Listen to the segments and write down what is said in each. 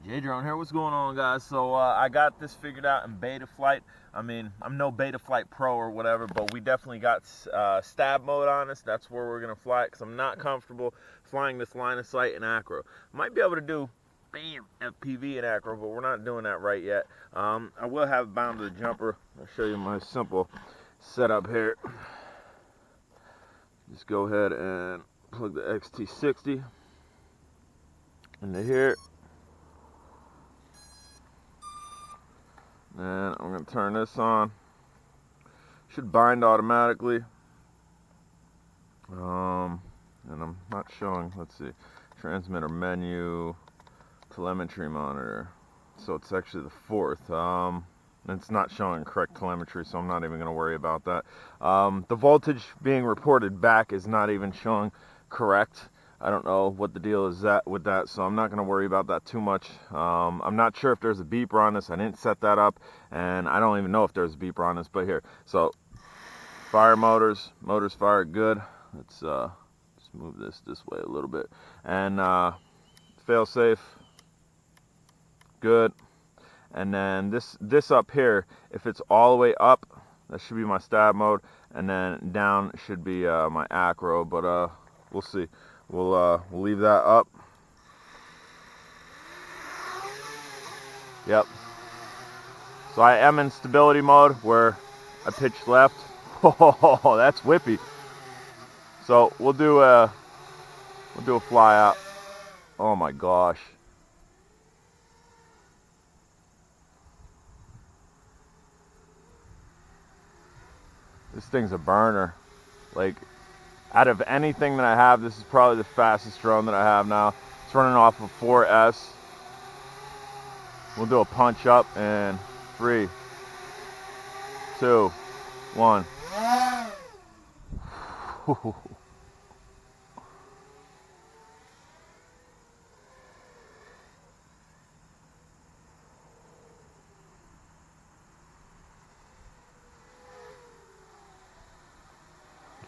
J-Drone here. What's going on, guys? So I got this figured out in beta flight. I mean, I'm no beta flight pro or whatever, but we definitely got stab mode on us. That's where we're going to fly it because I'm not comfortable flying this line of sight in acro. Might be able to do FPV in acro, but we're not doing that right yet. I will have bound to the jumper. I'll show you my simple setup here. Just go ahead and plug the XT60 into here. And I'm going to turn this on. Should bind automatically. And I'm not showing, let's see, transmitter menu, telemetry monitor. So it's actually the fourth. It's not showing correct telemetry, so I'm not even going to worry about that. The voltage being reported back is not even showing correct. I don't know what the deal is with that, so I'm not going to worry about that too much. I'm not sure if there's a beeper on this. I didn't set that up, and I don't even know if there's a beeper on this, but here. So, fire motors fire good. Let's just move this way a little bit. And fail safe, good. And then this up here, if it's all the way up, that should be my stab mode, and then down should be my acro, but we'll see. We'll leave that up. Yep. So I am in stability mode where I pitch left. Oh, that's whippy. So we'll do a fly out. Oh my gosh. This thing's a burner. Like, out of anything that I have, this is probably the fastest drone that I have now. It's running off of 4S. We'll do a punch up in 3, 2, 1.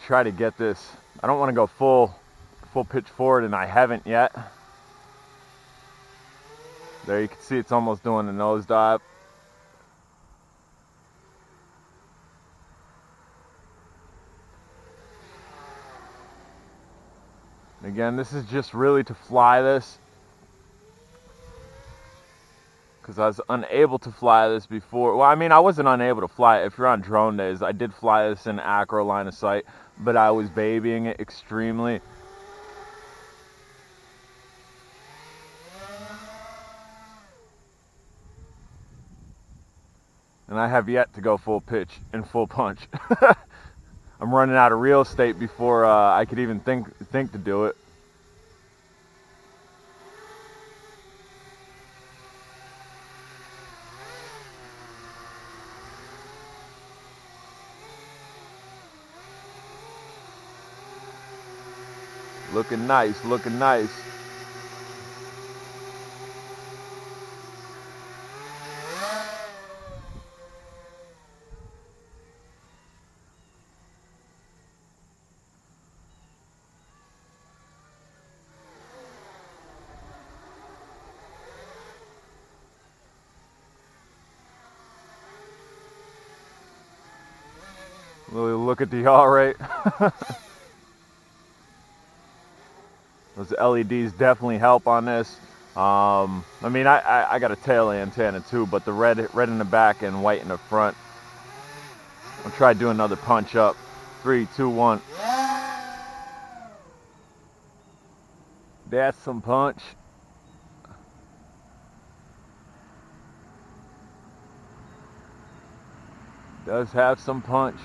Try to get this. I don't want to go full pitch forward, and I haven't yet. There you can see it's almost doing a nosedive. Again, this is just really to fly this, because I was unable to fly this before. Well, I mean, I wasn't unable to fly it. If you're on drone days, I did fly this in acro line of sight, but I was babying it extremely. And I have yet to go full pitch and full punch. I'm running out of real estate before I could even think to do it. Looking nice, looking nice. Really look at the yaw rate. Those LEDs definitely help on this. I mean, I got a tail antenna too, but the red in the back and white in the front. I'll try to do another punch up. 3, 2, 1. That's some punch. Does have some punch.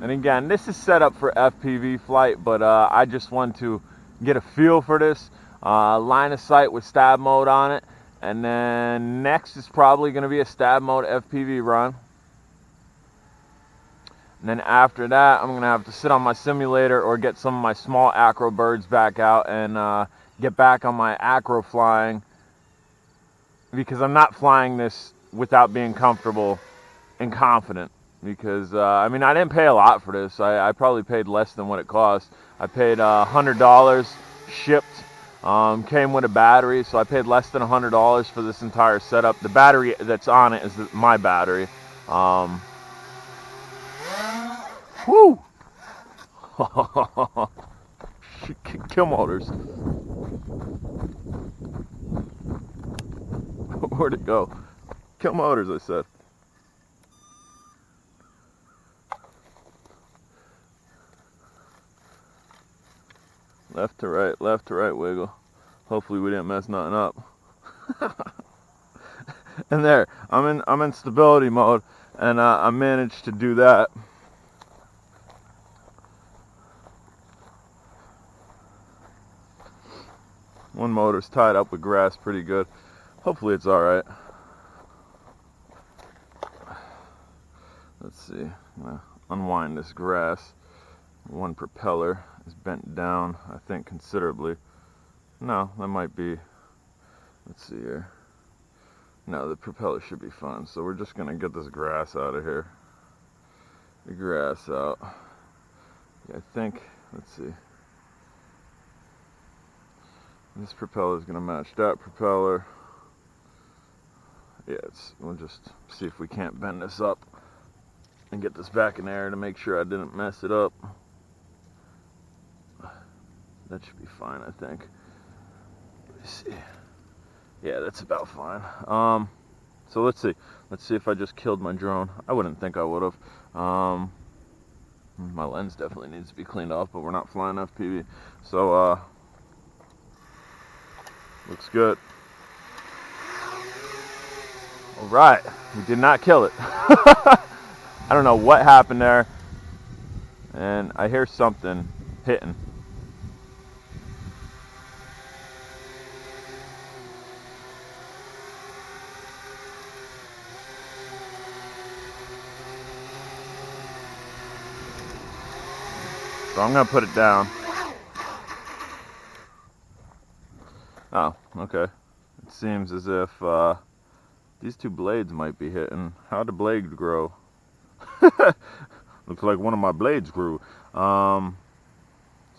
And again, this is set up for FPV flight, but I just want to get a feel for this. Line of sight with stab mode on it. And then next is probably going to be a stab mode FPV run. And then after that, I'm going to have to sit on my simulator or get some of my small acro birds back out and get back on my acro flying, because I'm not flying this without being comfortable and confident. Because, I mean, I didn't pay a lot for this. I probably paid less than what it cost. I paid $100 shipped Came with a battery, so I paid less than $100 for this entire setup. The battery that's on it is my battery. Woo! Kill motors. Where'd it go? Kill motors, I said. Left to right wiggle. Hopefully we didn't mess nothing up. And there, I'm in stability mode, and I managed to do that. One motor's tied up with grass pretty good. Hopefully it's alright. Let's see. I'm gonna unwind this grass. One propeller is bent down, I think, considerably. No, that might be. Let's see here. No, the propeller should be fine. So we're just gonna get this grass out of here. The grass out. Yeah, I think. Let's see. This propeller is gonna match that propeller. Yeah, we'll just see if we can't bend this up and get this back in there to make sure I didn't mess it up. That should be fine, I think. Let me see. Yeah, that's about fine. So let's see. Let's see if I just killed my drone. I wouldn't think I would have. My lens definitely needs to be cleaned off, but we're not flying FPV. So, looks good. All right, we did not kill it. I don't know what happened there, and I hear something hitting. So I'm gonna put it down. Oh, okay. It seems as if these two blades might be hitting. How'd the blade grow? Looks like one of my blades grew. So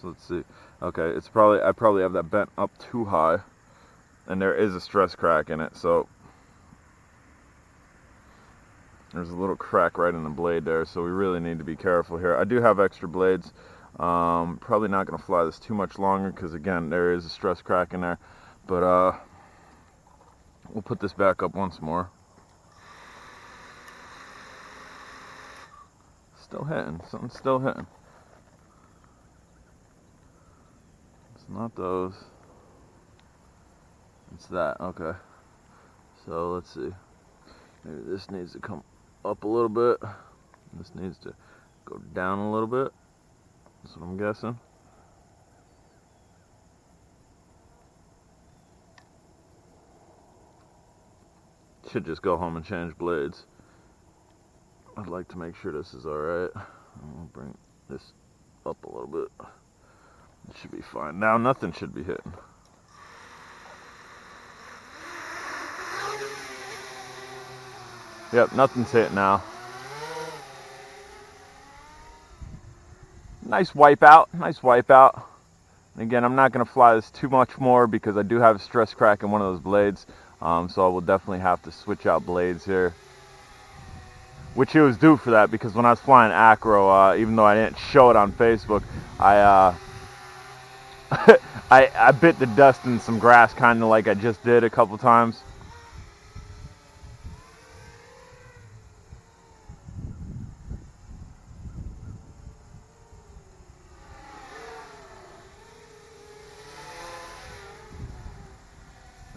let's see. Okay, it's probably I probably have that bent up too high, and there is a stress crack in it. So there's a little crack right in the blade there. So we really need to be careful here. I do have extra blades. Probably not going to fly this too much longer because again there is a stress crack in there. But we'll put this back up once more. Still hitting. Something's still hitting. It's not those. It's that. Okay. So let's see. Maybe this needs to come up a little bit. This needs to go down a little bit. That's what I'm guessing. Should just go home and change blades. I'd like to make sure this is alright. I'll bring this up a little bit. It should be fine. Now nothing should be hitting. Yep, nothing's hit now. Nice wipeout. Nice wipeout. And again, I'm not going to fly this too much more because I do have a stress crack in one of those blades. So I will definitely have to switch out blades here. Which it was due for that because when I was flying acro, even though I didn't show it on Facebook, I I bit the dust in some grass kind of like I just did a couple times.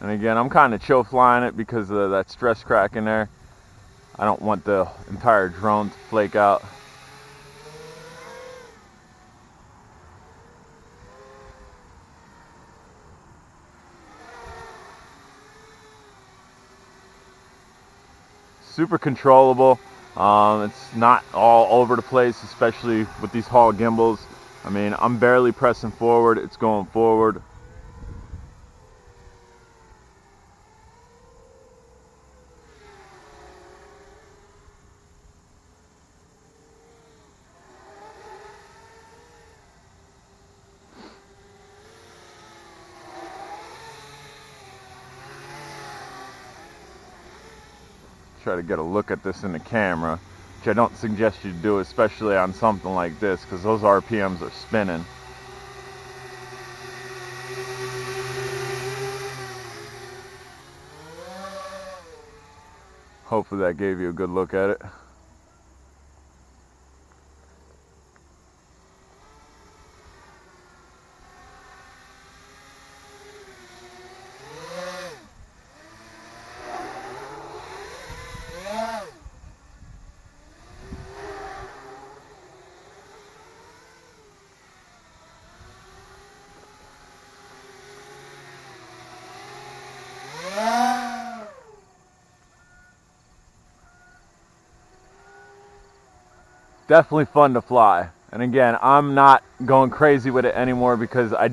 And again, I'm kind of chill flying it because of that stress crack in there. I don't want the entire drone to flake out. Super controllable. It's not all over the place, especially with these Hall gimbals. I mean, I'm barely pressing forward. It's going forward. try to get a look at this in the camera, which I don't suggest you do, especially on something like this, because those RPMs are spinning. Hopefully that gave you a good look at it. Definitely fun to fly. And again, I'm not going crazy with it anymore because I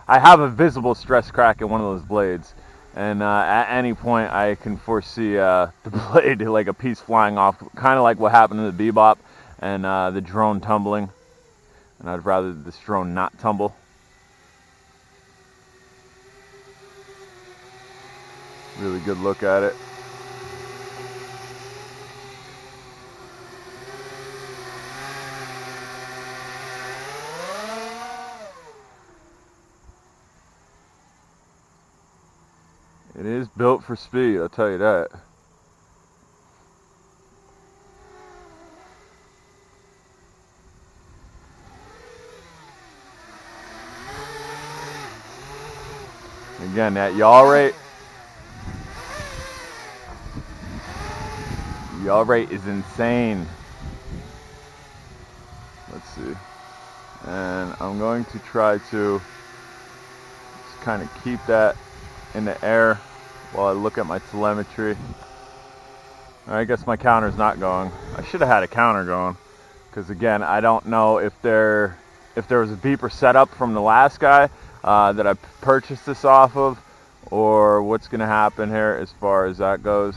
have a visible stress crack in one of those blades, and at any point I can foresee the blade, like a piece flying off, kind of like what happened in the Bebop and the drone tumbling. And I'd rather this drone not tumble. Really good look at it. It is built for speed, I'll tell you that. Again, that yaw rate is insane. Let's see. And I'm going to try to just kind of keep that in the air while I look at my telemetry. I guess my counter's not going. I should have had a counter going, because again, I don't know if there was a beeper set up from the last guy that I purchased this off of, or what's going to happen here as far as that goes.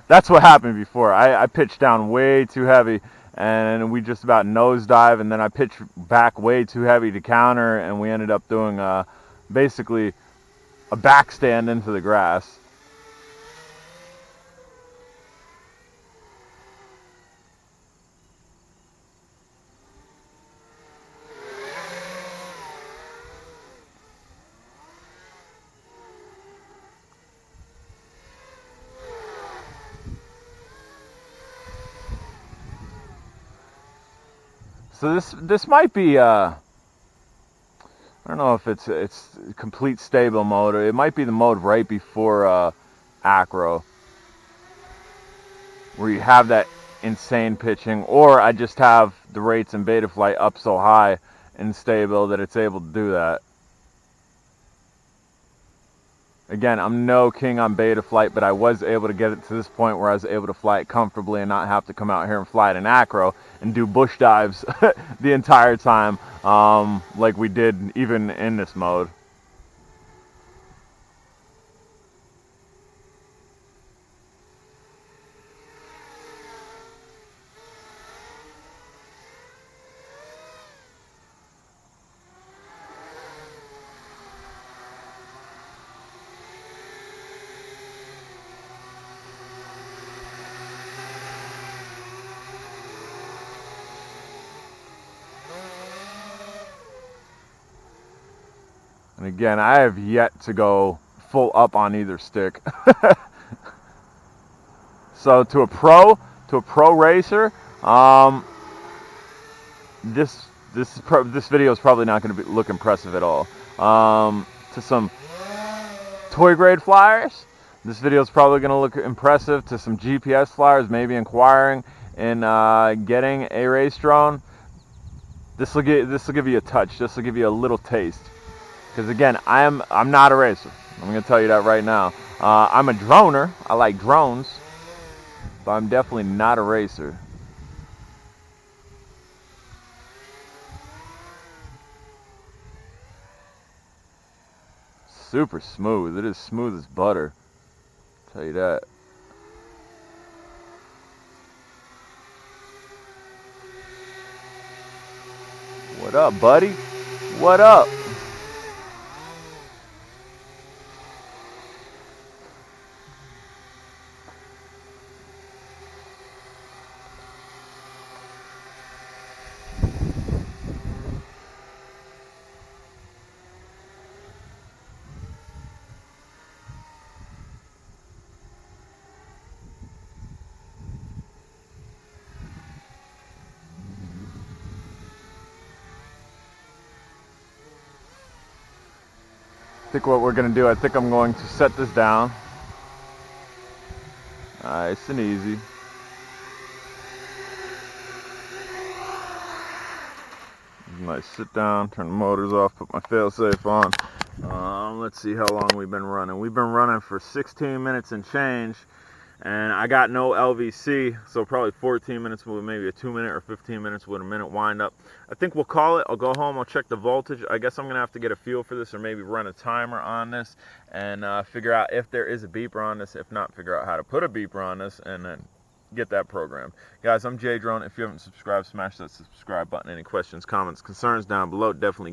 That's what happened before. I pitched down way too heavy, and we just about nosedive, and then I pitched back way too heavy to counter, and we ended up doing basically a backstand into the grass. So this might be I don't know if it's complete stable mode, or it might be the mode right before acro, where you have that insane pitching, or I just have the rates in Betaflight up so high and stable that it's able to do that. Again, I'm no king on Betaflight, but I was able to get it to this point where I was able to fly it comfortably and not have to come out here and fly it in acro and do bush dives the entire time, like we did even in this mode. And again, I have yet to go full up on either stick. So to a pro racer, this video is probably not going to look impressive at all. To some toy grade flyers, this video is probably going to look impressive. To some GPS flyers, maybe inquiring in getting a race drone, this will give you a touch. This will give you a little taste. Because again, I'm not a racer. I'm going to tell you that right now. I'm a droner. I like drones, but I'm definitely not a racer. Super smooth. It is smooth as butter. I'll tell you that. up, buddy? What up? I think what we're going to do, I think I'm going to set this down. Nice and easy. Nice sit down, turn the motors off, put my failsafe on. Let's see how long we've been running. We've been running for 16 minutes and change, and I got no LVC, so probably 14 minutes with maybe a 2-minute or 15 minutes with a minute wind up. I think we'll call it. I'll go home, I'll check the voltage. I guess I'm gonna have to get a feel for this, or maybe run a timer on this and figure out if there is a beeper on this. If not, figure out how to put a beeper on this and then get that programmed. Guys, I'm J Drone. If you haven't subscribed, smash that subscribe button. Any questions, comments, concerns down below, definitely